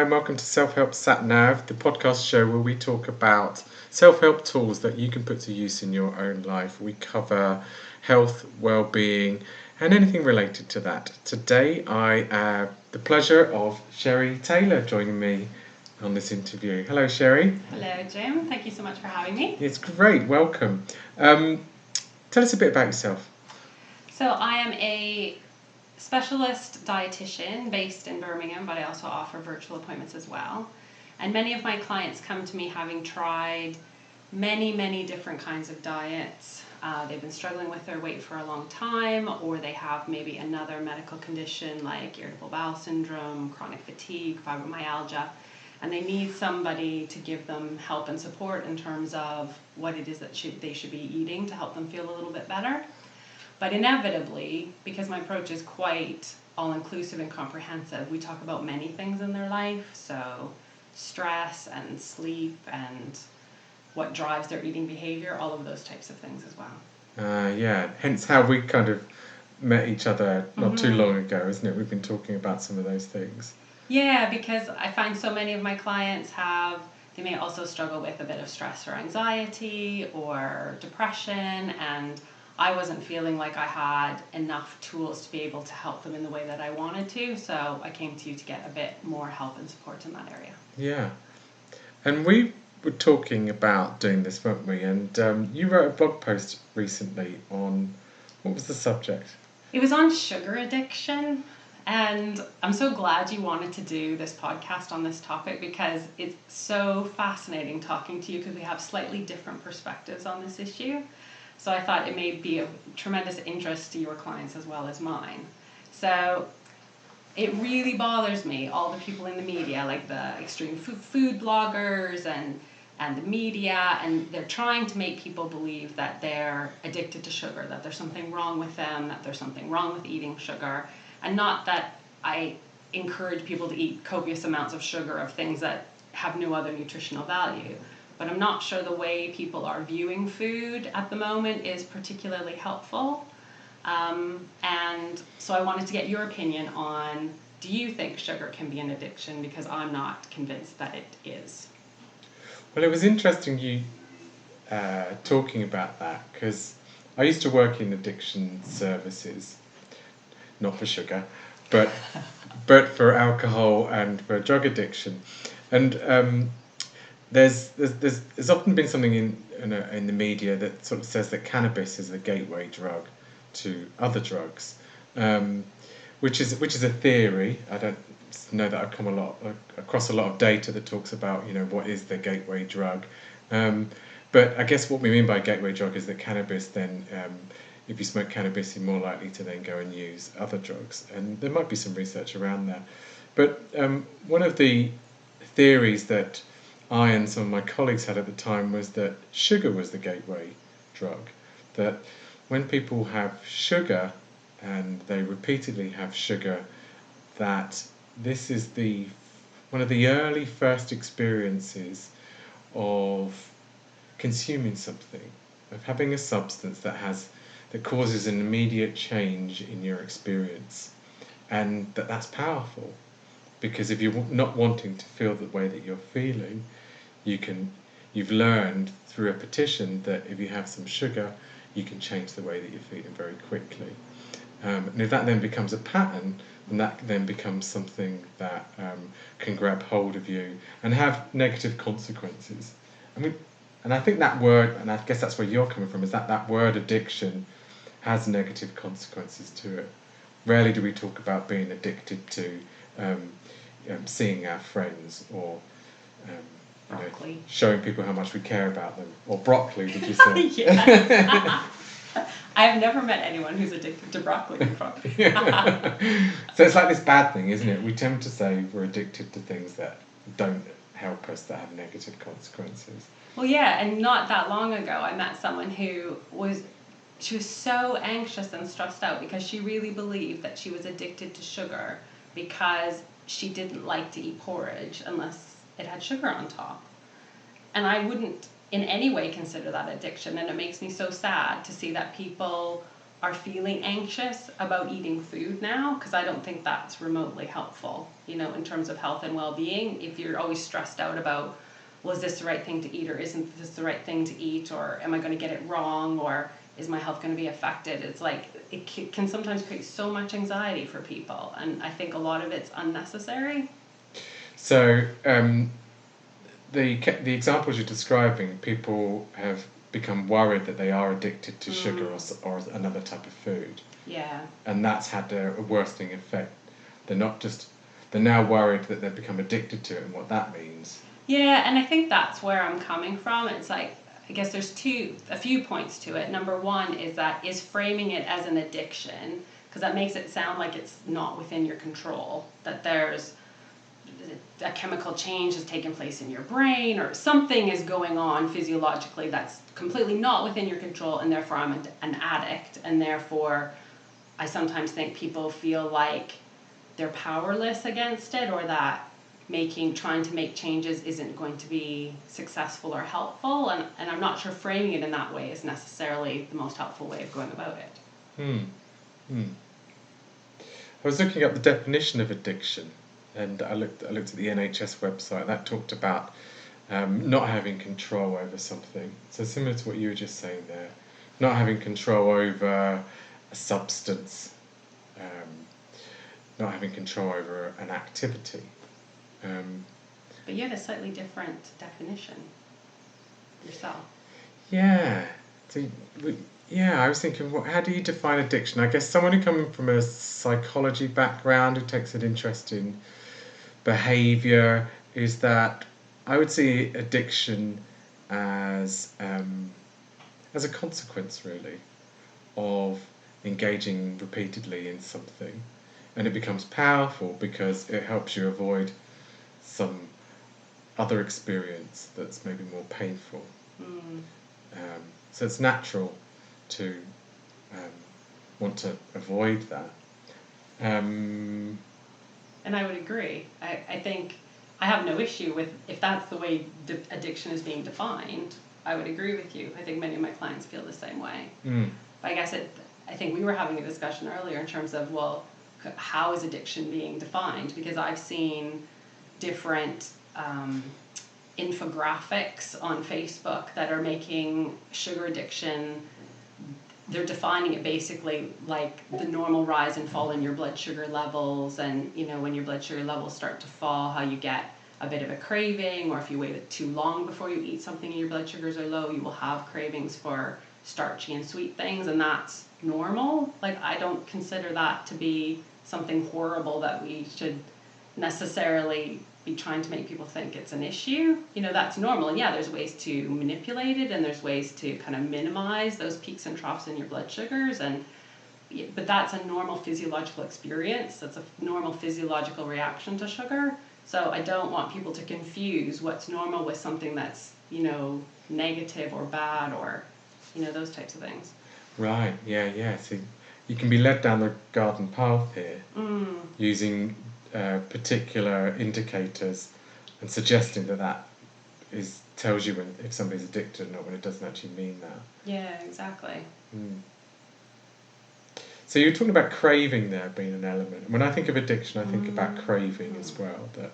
and welcome to Self-Help Sat Nav, the podcast show where we talk about self-help tools that you can put to use in your own life. We cover health, well-being, and anything related to that. Today I have the pleasure of Sheri Taylor joining me on this interview. Hello, Sheri. Hello, Jim. Thank you so much for having me. It's great. Welcome. Tell us a bit about yourself. So I am a specialist dietitian based in Birmingham, but I also offer virtual appointments as well. And many of my clients come to me having tried many different kinds of diets. They've been struggling with their weight for a long time, or they have maybe another medical condition like irritable bowel syndrome, chronic fatigue, fibromyalgia, and they need somebody to give them help and support in terms of what it is that they should be eating to help them feel a little bit better. But inevitably, because my approach is quite all-inclusive and comprehensive, we talk about many things in their life, so stress and sleep and what drives their eating behavior, all of those types of things as well. Yeah, hence how we kind of met each other not too long ago, isn't it? We've been talking about some of those things. Yeah, because I find so many of my clients they may also struggle with a bit of stress or anxiety or depression, and I wasn't feeling like I had enough tools to be able to help them in the way that I wanted to, so I came to you to get a bit more help and support in that area. Yeah. And we were talking about doing this, weren't we? And you wrote a blog post recently on, what was the subject? It was on sugar addiction, and I'm so glad you wanted to do this podcast on this topic because it's so fascinating talking to you because we have slightly different perspectives on this issue. So I thought it may be of tremendous interest to your clients as well as mine. So it really bothers me, all the people in the media, like the extreme food bloggers and the media, and they're trying to make people believe that they're addicted to sugar, that there's something wrong with them, that there's something wrong with eating sugar. And not that I encourage people to eat copious amounts of sugar of things that have no other nutritional value. But I'm not sure the way people are viewing food at the moment is particularly helpful. And so I wanted to get your opinion on, do you think sugar can be an addiction? Because I'm not convinced that it is. Well, it was interesting you talking about that because I used to work in addiction services, not for sugar, but for alcohol and for drug addiction. And there's often been something in the media that sort of says that cannabis is the gateway drug to other drugs, which is a theory. I don't know that I've come across a lot of data that talks about what is the gateway drug, but I guess what we mean by gateway drug is that cannabis then, if you smoke cannabis, you're more likely to then go and use other drugs, and there might be some research around that. But one of the theories that I and some of my colleagues had at the time was that sugar was the gateway drug, that when people have sugar and they repeatedly have sugar, that this is one of the early first experiences of consuming something, of having a substance that causes an immediate change in your experience, and that's powerful. Because if you're not wanting to feel the way that you're feeling, you've learned through repetition that if you have some sugar, you can change the way that you're feeling very quickly. And if that then becomes a pattern, then that then becomes something that can grab hold of you and have negative consequences. And I think that word, and I guess that's where you're coming from, is that word addiction has negative consequences to it. Rarely do we talk about being addicted to seeing our friends or showing people how much we care about them. Or broccoli, did you say? Yeah. I've never met anyone who's addicted to broccoli before. So it's like this bad thing, isn't it? We tend to say we're addicted to things that don't help us, that have negative consequences. Well, yeah, and not that long ago I met someone who was so anxious and stressed out because she really believed that she was addicted to sugar because she didn't like to eat porridge unless it had sugar on top. And I wouldn't in any way consider that addiction, and it makes me so sad to see that people are feeling anxious about eating food now, because I don't think that's remotely helpful, you know, in terms of health and well-being. If you're always stressed out about, well, is this the right thing to eat, or isn't this the right thing to eat, or am I going to get it wrong, or is my health going to be affected? It's like, it can sometimes create so much anxiety for people, and I think a lot of it's unnecessary. So the examples you're describing, people have become worried that they are addicted to sugar or another type of food. Yeah. And that's had a worsening effect. They're now worried that they've become addicted to it and what that means. Yeah, and I think that's where I'm coming from. It's like, I guess there's a few points to it. Number one is framing it as an addiction, because that makes it sound like it's not within your control, that there's a chemical change has taken place in your brain, or something is going on physiologically that's completely not within your control, and therefore I'm an addict, and therefore I sometimes think people feel like they're powerless against it, or that trying to make changes isn't going to be successful or helpful, and I'm not sure framing it in that way is necessarily the most helpful way of going about it. I was looking up the definition of addiction, and I looked at the NHS website. That talked about not having control over something. So similar to what you were just saying there, not having control over a substance, not having control over an activity. But you had a slightly different definition yourself. Yeah. So, I was thinking, how do you define addiction? I guess someone who coming from a psychology background, who takes an interest in behaviour, is that I would see addiction as a consequence, really, of engaging repeatedly in something, and it becomes powerful because it helps you avoid some other experience that's maybe more painful. So it's natural to want to avoid that. And I would agree. I think I have no issue with, if that's the way addiction is being defined, I would agree with you. I think many of my clients feel the same way. But I guess I think we were having a discussion earlier in terms of, well, how is addiction being defined? Because I've seen different infographics on Facebook that are making sugar addiction, they're defining it basically like the normal rise and fall in your blood sugar levels, and you know, when your blood sugar levels start to fall, how you get a bit of a craving, or if you wait too long before you eat something and your blood sugars are low, you will have cravings for starchy and sweet things, and that's normal. Like, I don't consider that to be something horrible that we should necessarily be trying to make people think it's an issue. You know, that's normal. And yeah, there's ways to manipulate it, and there's ways to kind of minimize those peaks and troughs in your blood sugars, but that's a normal physiological experience. That's a normal physiological reaction to sugar. So I don't want people to confuse what's normal with something that's, you know, negative or bad, or, you know, those types of things. Right, yeah. So you can be led down the garden path here using particular indicators and suggesting that tells you if somebody's addicted or not, when it doesn't actually mean that. Yeah, exactly. So you're talking about craving there being an element. When I think of addiction, I think about craving as well, that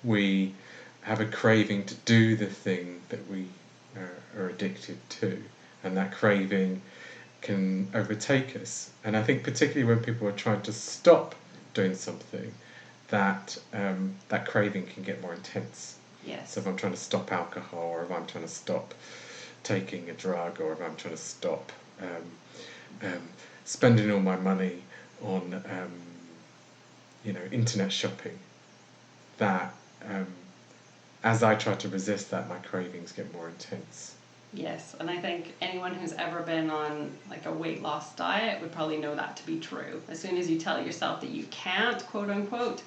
we have a craving to do the thing that we are addicted to, and that craving can overtake us. And I think particularly when people are trying to stop doing something, that craving can get more intense. Yes. So if I'm trying to stop alcohol, or if I'm trying to stop taking a drug, or if I'm trying to stop spending all my money on internet shopping, that as I try to resist that, my cravings get more intense. Yes, and I think anyone who's ever been on like a weight loss diet would probably know that to be true. As soon as you tell yourself that you can't, quote unquote,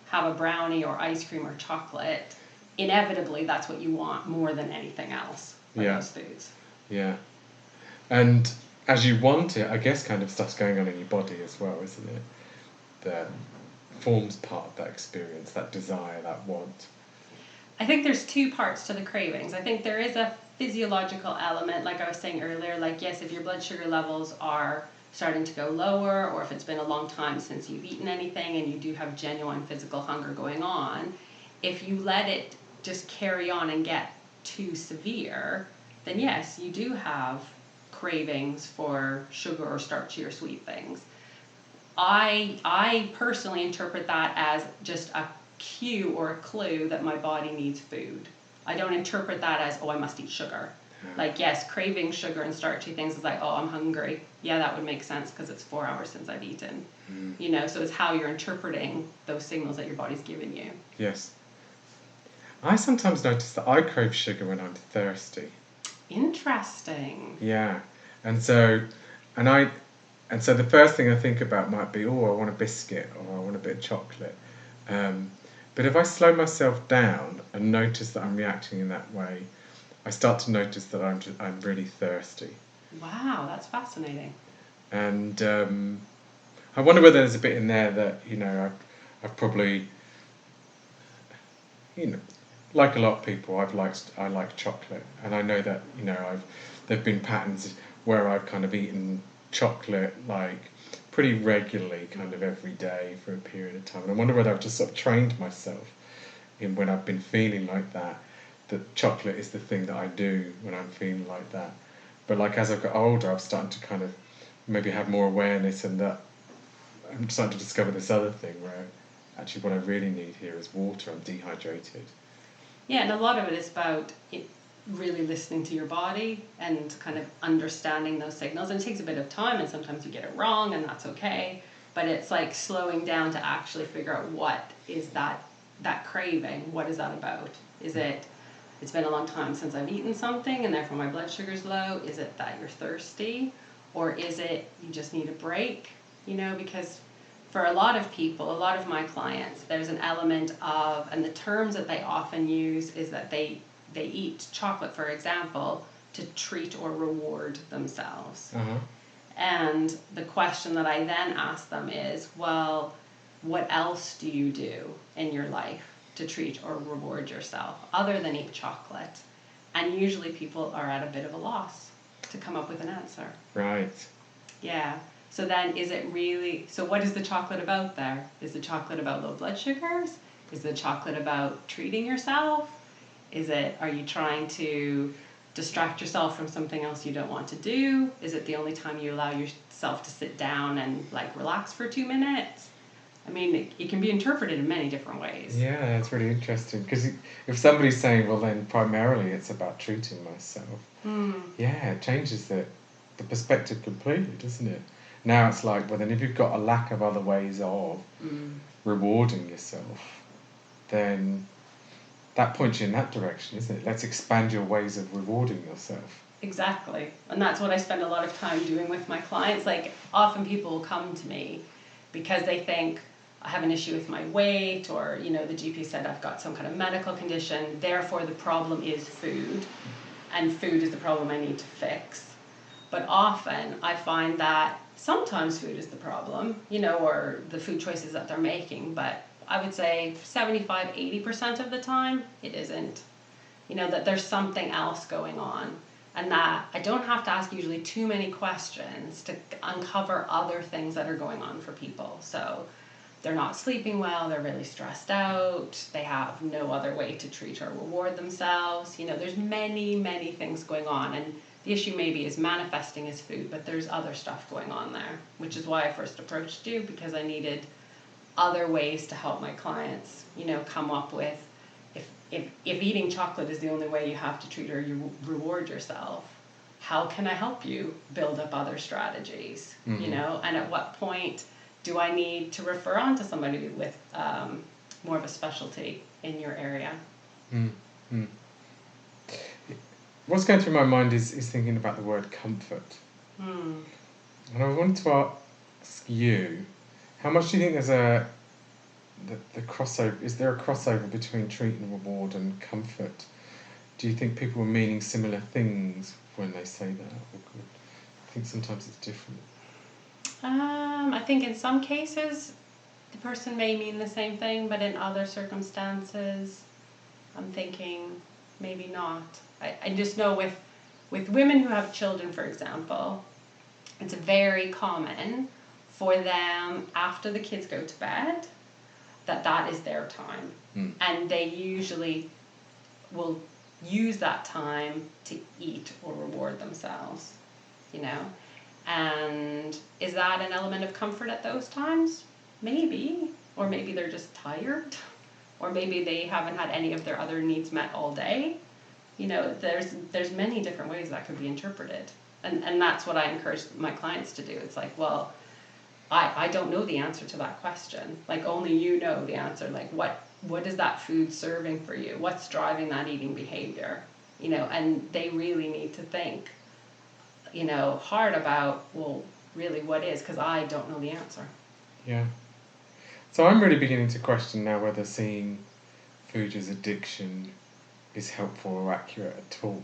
have a brownie or ice cream or chocolate, inevitably that's what you want more than anything else for those foods. Yeah. And as you want it, I guess kind of stuff's going on in your body as well, isn't it? That forms part of that experience, that desire, that want. I think there's two parts to the cravings. I think there is a physiological element, like I was saying earlier, like yes, if your blood sugar levels are starting to go lower, or if it's been a long time since you've eaten anything and you do have genuine physical hunger going on, if you let it just carry on and get too severe, then yes, you do have cravings for sugar or starchy or sweet things. I personally interpret that as just a cue or a clue that my body needs food. I don't interpret that as, oh, I must eat sugar. Like, yes, craving sugar and starchy things is like, oh, I'm hungry. Yeah, that would make sense because it's 4 hours since I've eaten. You know, so it's how you're interpreting those signals that your body's giving you. Yes. I sometimes notice that I crave sugar when I'm thirsty. Interesting. Yeah. And so the first thing I think about might be, oh, I want a biscuit or I want a bit of chocolate. But if I slow myself down and notice that I'm reacting in that way, I start to notice that I'm really thirsty. Wow, that's fascinating. And I wonder whether there's a bit in there that, you know, I've probably, you know, like a lot of people, I like chocolate, and I know that, you know, there've been patterns where I've kind of eaten chocolate like pretty regularly, kind of every day for a period of time. And I wonder whether I've just sort of trained myself in when I've been feeling like that chocolate is the thing that I do when I'm feeling like that. But like as I've got older, I've started to kind of maybe have more awareness, and that I'm starting to discover this other thing where actually what I really need here is water. I'm dehydrated. Yeah, and a lot of it is about really listening to your body and kind of understanding those signals. And it takes a bit of time, and sometimes you get it wrong, and that's okay. But it's like slowing down to actually figure out what is that craving. What is that about? Is it, it's been a long time since I've eaten something and therefore my blood sugar's low? Is it that you're thirsty? Or is it you just need a break? You know, because for a lot of people, a lot of my clients, there's an element of, and the terms that they often use is that they eat chocolate, for example, to treat or reward themselves. And the question that I then ask them is, well, what else do you do in your life to treat or reward yourself other than eat chocolate? And usually people are at a bit of a loss to come up with an answer. Right. Yeah. So then is it really, so what is the chocolate about there? Is the chocolate about low blood sugars? Is the chocolate about treating yourself? Are you trying to distract yourself from something else you don't want to do? Is it the only time you allow yourself to sit down and like relax for 2 minutes? I mean, it can be interpreted in many different ways. Yeah, that's really interesting. Because if somebody's saying, well, then primarily it's about treating myself, yeah, it changes the perspective completely, doesn't it? Now it's like, well, then if you've got a lack of other ways of rewarding yourself, then that points you in that direction, isn't it? Let's expand your ways of rewarding yourself. Exactly. And that's what I spend a lot of time doing with my clients. Like, often people will come to me because they think, I have an issue with my weight, or, you know, the GP said I've got some kind of medical condition, therefore the problem is food, and food is the problem I need to fix. But often I find that sometimes food is the problem, you know, or the food choices that they're making, but I would say 75-80% of the time it isn't. You know, that there's something else going on, and that I don't have to ask usually too many questions to uncover other things that are going on for people. So they're not sleeping well, they're really stressed out, they have no other way to treat or reward themselves. You know, there's many, many things going on, and the issue maybe is manifesting as food, but there's other stuff going on there, which is why I first approached you, because I needed other ways to help my clients, you know, come up with, if eating chocolate is the only way you have to treat or you reward yourself, how can I help you build up other strategies, you know, and at what point do I need to refer on to somebody with more of a specialty in your area? What's going through my mind is thinking about the word comfort. And I wanted to ask you, how much do you think there's the crossover, is there a crossover between treat and reward and comfort? Do you think people are meaning similar things when they say that? Or I think sometimes it's different. I think in some cases the person may mean the same thing, but in other circumstances I'm thinking maybe not. I just know with women who have children, for example, it's very common for them after the kids go to bed that is their time. And they usually will use that time to eat or reward themselves, you know. And is that an element of comfort at those times? Maybe. Or maybe they're just tired. Or maybe they haven't had any of their other needs met all day. You know, there's many different ways that could be interpreted. And that's what I encourage my clients to do. It's like, well, I don't know the answer to that question. Like, only you know the answer. Like, what is that food serving for you? What's driving that eating behavior? You know, and they really need to think, you know, hard about, well, really what is, because I don't know the answer. Yeah. So I'm really beginning to question now whether seeing food as addiction is helpful or accurate at all.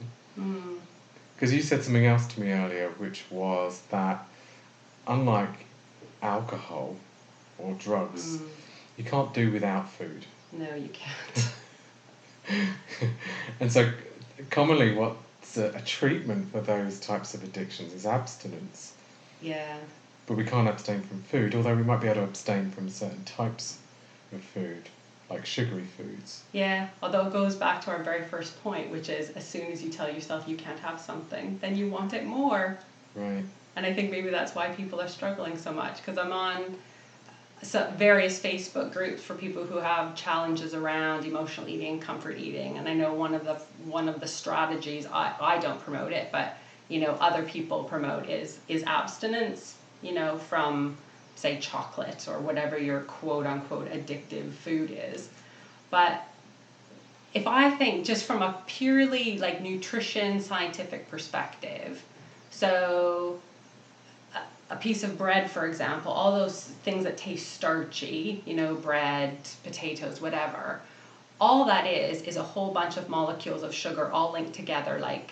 Because you said something else to me earlier, which was that unlike alcohol or drugs, you can't do without food. No, you can't. And so commonly what's a treatment for those types of addictions is abstinence. Yeah. But we can't abstain from food, although we might be able to abstain from certain types of food, like sugary foods. Yeah, although it goes back to our very first point, which is as soon as you tell yourself you can't have something, then you want it more. Right. And I think maybe that's why people are struggling so much, because I'm on various Facebook groups for people who have challenges around emotional eating, comfort eating, and I know one of the strategies, I don't promote it, but you know other people promote is abstinence, you know, from say chocolate or whatever your quote unquote addictive food is. But if I think just from a purely like nutrition scientific perspective, so a piece of bread, for example, all those things that taste starchy, you know, bread, potatoes, whatever, all that is a whole bunch of molecules of sugar all linked together like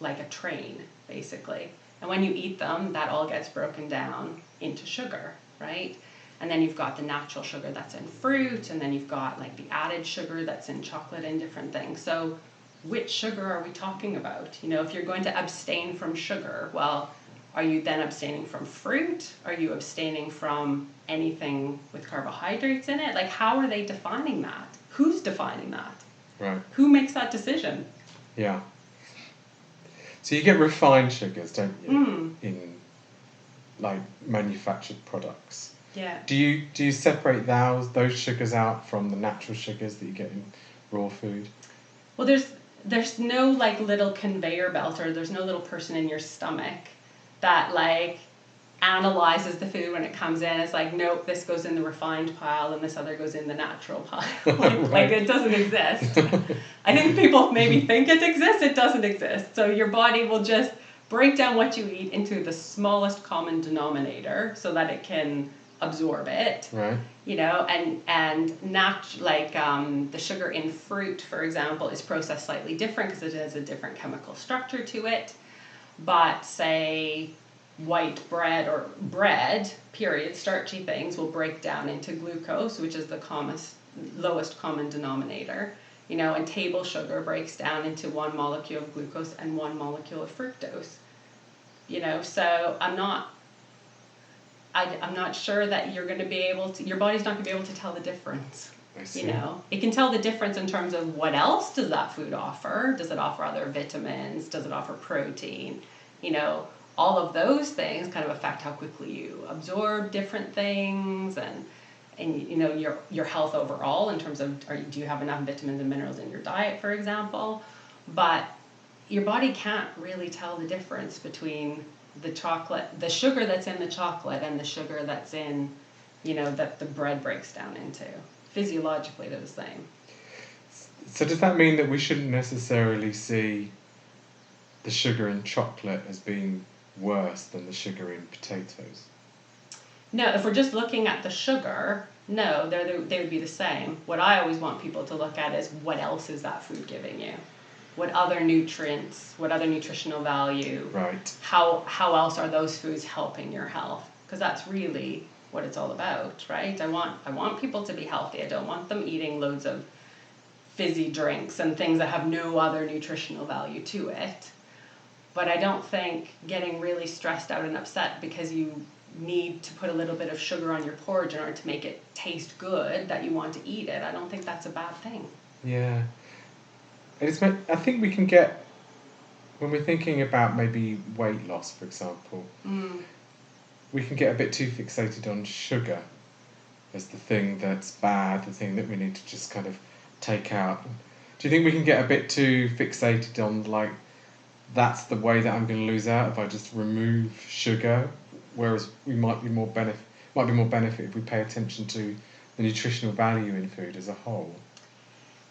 a train, basically. And when you eat them, that all gets broken down into sugar, right? And then you've got the natural sugar that's in fruit, and then you've got like the added sugar that's in chocolate and different things. So which sugar are we talking about? You know, if you're going to abstain from sugar, well, are you then abstaining from fruit? Are you abstaining from anything with carbohydrates in it? Like, how are they defining that? Who's defining that? Right. Who makes that decision? Yeah. So you get refined sugars, don't you, in like manufactured products? Yeah. Do you separate those sugars out from the natural sugars that you get in raw food? Well, there's no like little conveyor belt, or there's no little person in your stomach that like analyzes the food when it comes in. It's like, nope, this goes in the refined pile and this other goes in the natural pile. Like it doesn't exist. I think people maybe think it exists. It doesn't exist. So your body will just break down what you eat into the smallest common denominator so that it can absorb it. Right. You know, and the sugar in fruit, for example, is processed slightly different because it has a different chemical structure to it. But say white bread or bread, period, starchy things will break down into glucose, which is the lowest common denominator. You know, and table sugar breaks down into one molecule of glucose and one molecule of fructose. You know, so I'm not sure that you're going to be able to, your body's not going to be able to tell the difference. I see. You know, it can tell the difference in terms of what else does that food offer. Does it offer other vitamins? Does it offer protein? You know, all of those things kind of affect how quickly you absorb different things and you know your health overall in terms of do you have enough vitamins and minerals in your diet, for example. But your body can't really tell the difference between the sugar that's in the chocolate and the sugar that's in, you know, that the bread breaks down into. Physiologically, they're the same. So does that mean that we shouldn't necessarily see the sugar in chocolate as being worse than the sugar in potatoes? No, if we're just looking at the sugar, no, they would be the same. What I always want people to look at is what else is that food giving you? What other nutrients, what other nutritional value? Right. How else are those foods helping your health? Because that's really what it's all about, right? I want people to be healthy. I don't want them eating loads of fizzy drinks and things that have no other nutritional value to it. But I don't think getting really stressed out and upset because you need to put a little bit of sugar on your porridge in order to make it taste good, that you want to eat it, I don't think that's a bad thing. Yeah. I think we can get, when we're thinking about maybe weight loss, for example, we can get a bit too fixated on sugar as the thing that's bad, the thing that we need to just kind of take out. Do you think we can get a bit too fixated on, like, that's the way that I'm going to lose out if I just remove sugar, whereas we might be more benefit if we pay attention to the nutritional value in food as a whole?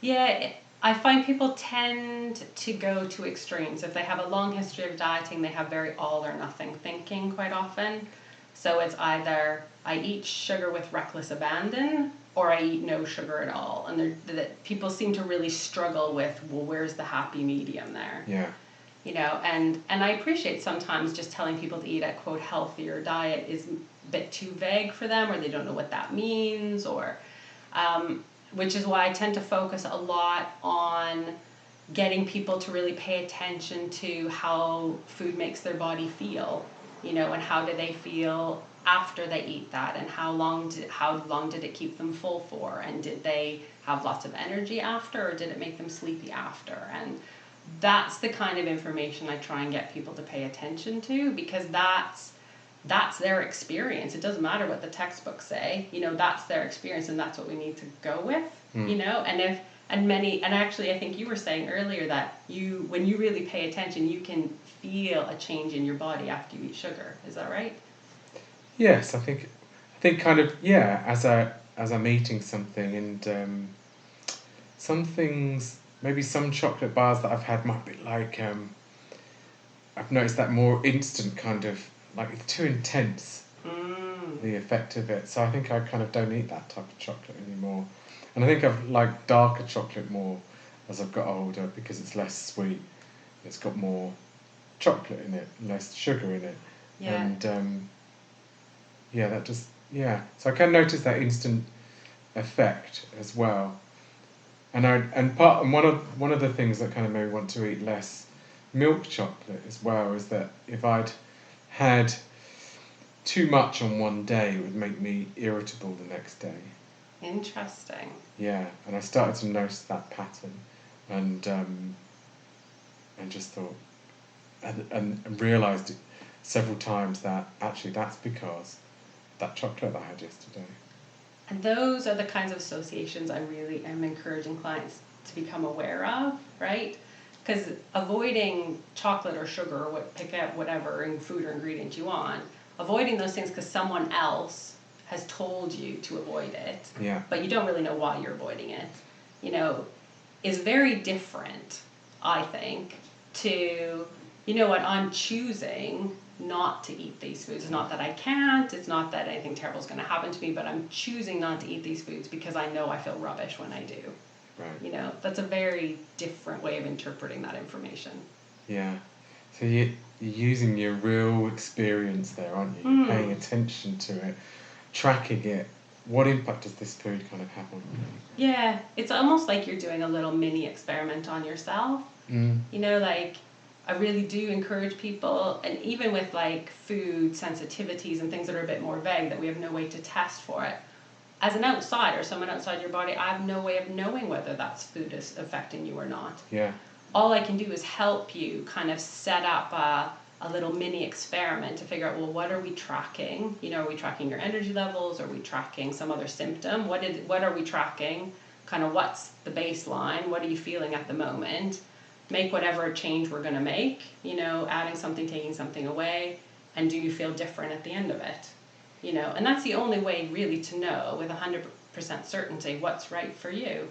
Yeah, I find people tend to go to extremes. If they have a long history of dieting, they have very all or nothing thinking quite often. So it's either I eat sugar with reckless abandon or I eat no sugar at all. And people seem to really struggle with, well, where's the happy medium there? Yeah. You know, and I appreciate sometimes just telling people to eat a, quote, healthier diet is a bit too vague for them, or they don't know what that means, or which is why I tend to focus a lot on getting people to really pay attention to how food makes their body feel, you know, and how do they feel after they eat that, and how long did it keep them full for, and did they have lots of energy after, or did it make them sleepy after? And that's the kind of information I try and get people to pay attention to, because that's their experience. It doesn't matter what the textbooks say, you know, that's their experience, and that's what we need to go with, you know. And actually I think you were saying earlier that when you really pay attention, you can feel a change in your body after you eat sugar. Is that right? Yes, I think kind of, yeah, as I'm eating something, and some things, maybe some chocolate bars that I've had might be like, I've noticed that more instant kind of, like, it's too intense, the effect of it. So I think I kind of don't eat that type of chocolate anymore. And I think I've liked darker chocolate more as I've got older, because it's less sweet. It's got more chocolate in it, less sugar in it. Yeah. And yeah, that just, yeah. So I can notice that instant effect as well. And one of the things that kind of made me want to eat less milk chocolate as well is that if I'd had too much on one day, it would make me irritable the next day. Interesting. Yeah, and I started to notice that pattern, and just thought, and realised it several times that actually that's because that chocolate that I had yesterday. And those are the kinds of associations I really am encouraging clients to become aware of, right? Because avoiding chocolate or sugar, or pick out whatever food or ingredient you want, avoiding those things because someone else has told you to avoid it, Yeah. but you don't really know why you're avoiding it, you know, is very different, I think, to, you know what, I'm choosing not to eat these foods. It's not that I can't, it's not that anything terrible is going to happen to me, but I'm choosing not to eat these foods because I know I feel rubbish when I do. Right. You know, that's a very different way of interpreting that information. Yeah. So you're using your real experience there, aren't you? You're paying attention to it, tracking it. What impact does this food kind of have on you? Yeah, it's almost like you're doing a little mini experiment on yourself. You know, like, I really do encourage people, and even with like food sensitivities and things that are a bit more vague that we have no way to test for it, as an outsider, someone outside your body, I have no way of knowing whether that food is affecting you or not. Yeah. All I can do is help you kind of set up a little mini experiment to figure out, well, what are we tracking? You know, are we tracking your energy levels? Are we tracking some other symptom? What are we tracking? Kind of what's the baseline? What are you feeling at the moment? Make whatever change we're going to make, you know, adding something, taking something away, and do you feel different at the end of it? You know, and that's the only way really to know with 100% certainty what's right for you,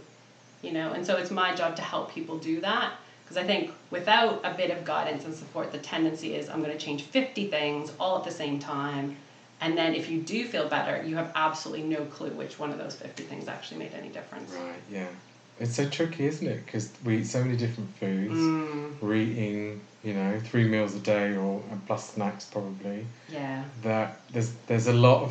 you know. And so it's my job to help people do that, because I think without a bit of guidance and support, the tendency is I'm going to change 50 things all at the same time, and then if you do feel better, you have absolutely no clue which one of those 50 things actually made any difference. Right, yeah. It's so tricky, isn't it? Because we eat so many different foods. We're eating, you know, 3 meals a day, or and plus snacks probably. Yeah. That there's a lot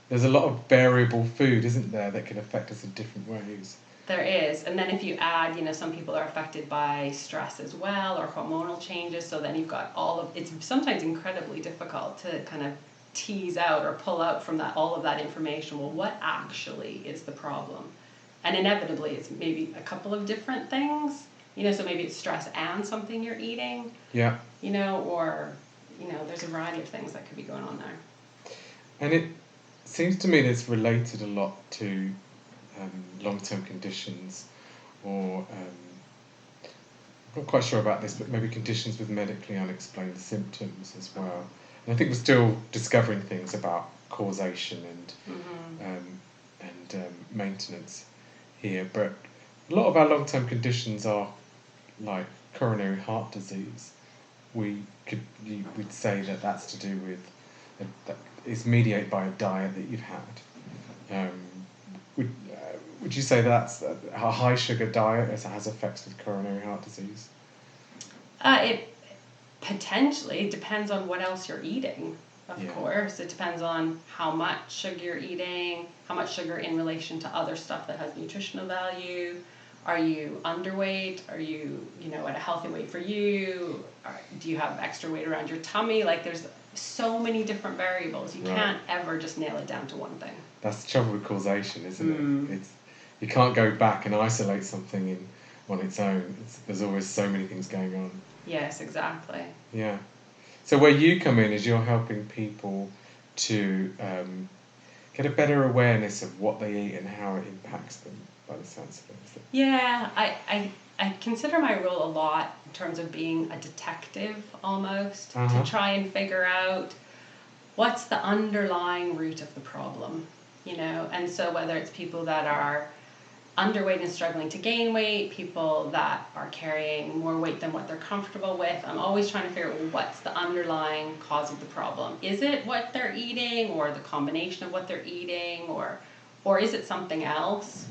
of variable food, isn't there, that can affect us in different ways. There is. And then if you add, some people are affected by stress as well or hormonal changes. So then you've got it's sometimes incredibly difficult to kind of tease out or pull out from all of that information. Well, what actually is the problem? And inevitably it's maybe a couple of different things, so maybe it's stress and something you're eating. Yeah. Or, there's a variety of things that could be going on there. And it seems to me that it's related a lot to long-term conditions, or I'm not quite sure about this, but maybe conditions with medically unexplained symptoms as well. And I think we're still discovering things about causation and maintenance here, but a lot of our long-term conditions are like coronary heart disease. We'd say that that's to do with that is mediated by a diet that you've had. Would you say that's a high sugar diet has effects with coronary heart disease? It potentially depends on what else you're eating, of course. It depends on how much sugar you're eating, how much sugar in relation to other stuff that has nutritional value. Are you underweight? Are you, at a healthy weight for you? Do you have extra weight around your tummy? Like, there's so many different variables. You can't ever just nail it down to one thing. That's the trouble with causation, isn't it? You can't go back and isolate something on its own. There's always so many things going on. Yes, exactly. Yeah. So where you come in is you're helping people to get a better awareness of what they eat and how it impacts them, by the sense of it. Yeah, I consider my role a lot in terms of being a detective almost, to try and figure out what's the underlying root of the problem, and so whether it's people that are underweight and struggling to gain weight, people that are carrying more weight than what they're comfortable with, I'm always trying to figure out what's the underlying cause of the problem. Is it what they're eating, or the combination of what they're eating, or is it something else?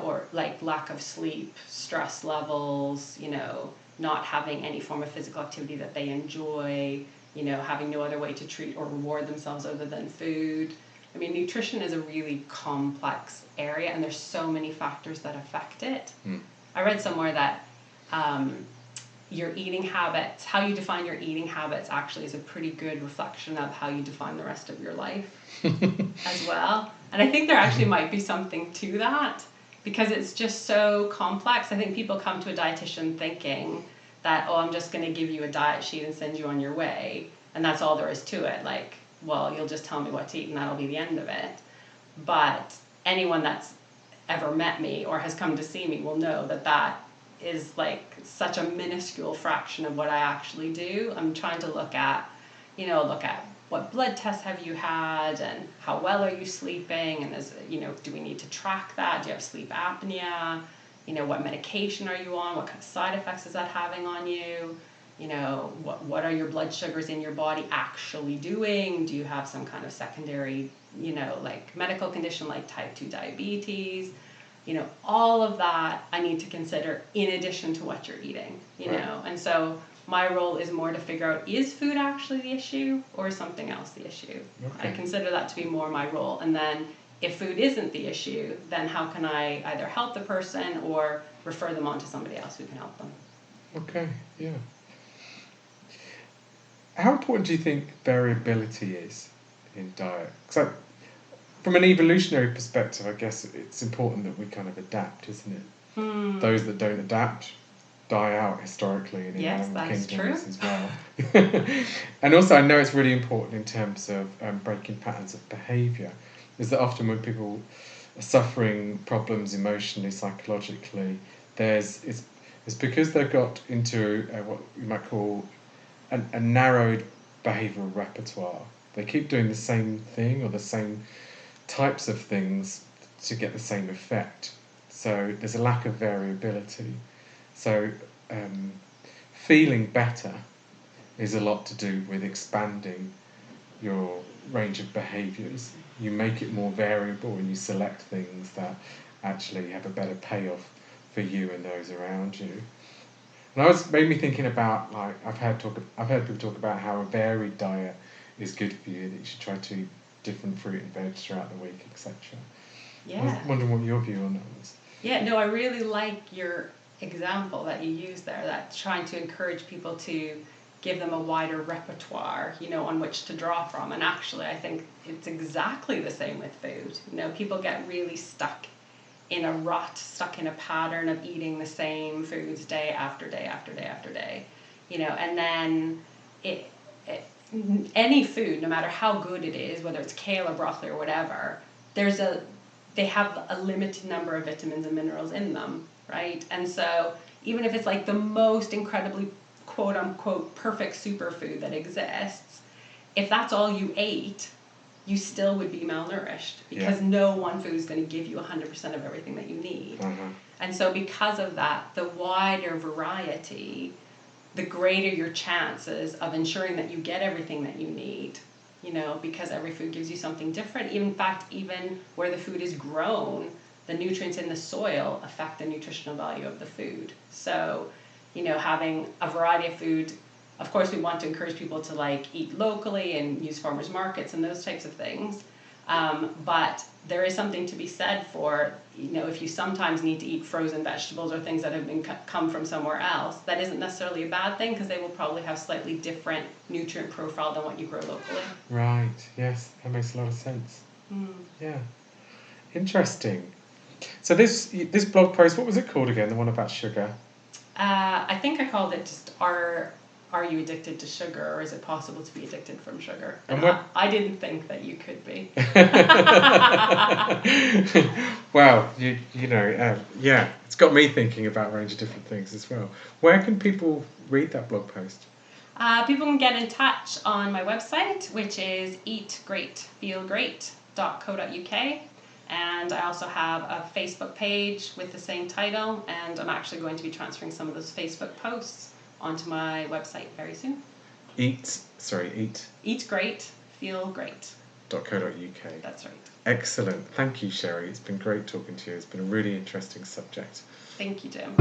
Or like lack of sleep, stress levels, not having any form of physical activity that they enjoy, having no other way to treat or reward themselves other than food. I mean, nutrition is a really complex area, and there's so many factors that affect it. I read somewhere that your eating habits, how you define your eating habits actually is a pretty good reflection of how you define the rest of your life as well. And I think there actually might be something to that, because it's just so complex. I think people come to a dietitian thinking that, I'm just going to give you a diet sheet and send you on your way, and that's all there is to it. Like, well, you'll just tell me what to eat and that'll be the end of it. But anyone that's ever met me or has come to see me will know that is like such a minuscule fraction of what I actually do. I'm trying to look at what blood tests have you had, and how well are you sleeping, and do we need to track that? Do you have sleep apnea? What medication are you on? What kind of side effects is that having on you? What are your blood sugars in your body actually doing? Do you have some kind of secondary, like medical condition like type 2 diabetes? All of that I need to consider in addition to what you're eating, and so my role is more to figure out, is food actually the issue, or is something else the issue? Okay. I consider that to be more my role. And then if food isn't the issue, then how can I either help the person or refer them on to somebody else who can help them? Okay, yeah. How important do you think variability is in diet? So, from an evolutionary perspective, I guess it's important that we kind of adapt, isn't it? Those that don't adapt die out historically in animal kingdoms as well. And also, I know it's really important in terms of breaking patterns of behaviour, is that often when people are suffering problems emotionally, psychologically, it's because they've got into what you might call a narrowed behavioural repertoire. They keep doing the same thing or the same types of things to get the same effect. So there's a lack of variability. So feeling better is a lot to do with expanding your range of behaviours. You make it more variable and you select things that actually have a better payoff for you and those around you. And made me thinking about, like, I've heard people talk about how a varied diet is good for you, that you should try to eat different fruit and veg throughout the week, etc. Yeah. I was wondering what your view on that was. Yeah, no, I really like your example that you used there, that trying to encourage people to give them a wider repertoire, on which to draw from. And actually, I think it's exactly the same with food. People get really stuck in a rut, stuck in a pattern of eating the same foods day after day after day after day, and then it any food, no matter how good it is, whether it's kale or broccoli or whatever, they have a limited number of vitamins and minerals in them, right? And so even if it's like the most incredibly quote unquote perfect superfood that exists, if that's all you ate, you still would be malnourished, because no one food is going to give you 100% of everything that you need. And so because of that, the wider variety, the greater your chances of ensuring that you get everything that you need, because every food gives you something different. In fact, even where the food is grown, the nutrients in the soil affect the nutritional value of the food. So, having a variety of food, of course, we want to encourage people to eat locally and use farmers markets and those types of things. But there is something to be said for, if you sometimes need to eat frozen vegetables or things that have been come from somewhere else, that isn't necessarily a bad thing, because they will probably have slightly different nutrient profile than what you grow locally. Right, yes, that makes a lot of sense. Yeah, interesting. So this blog post, what was it called again, the one about sugar? I think I called it just Are you addicted to sugar, or is it possible to be addicted from sugar? And I didn't think that you could be. Well, yeah, it's got me thinking about a range of different things as well. Where can people read that blog post? People can get in touch on my website, which is eatgreatfeelgreat.co.uk. And I also have a Facebook page with the same title, and I'm actually going to be transferring some of those Facebook posts onto my website very soon. Eat great, feel great. .co.uk. That's right. Excellent. Thank you, Sheri. It's been great talking to you. It's been a really interesting subject. Thank you, Jim.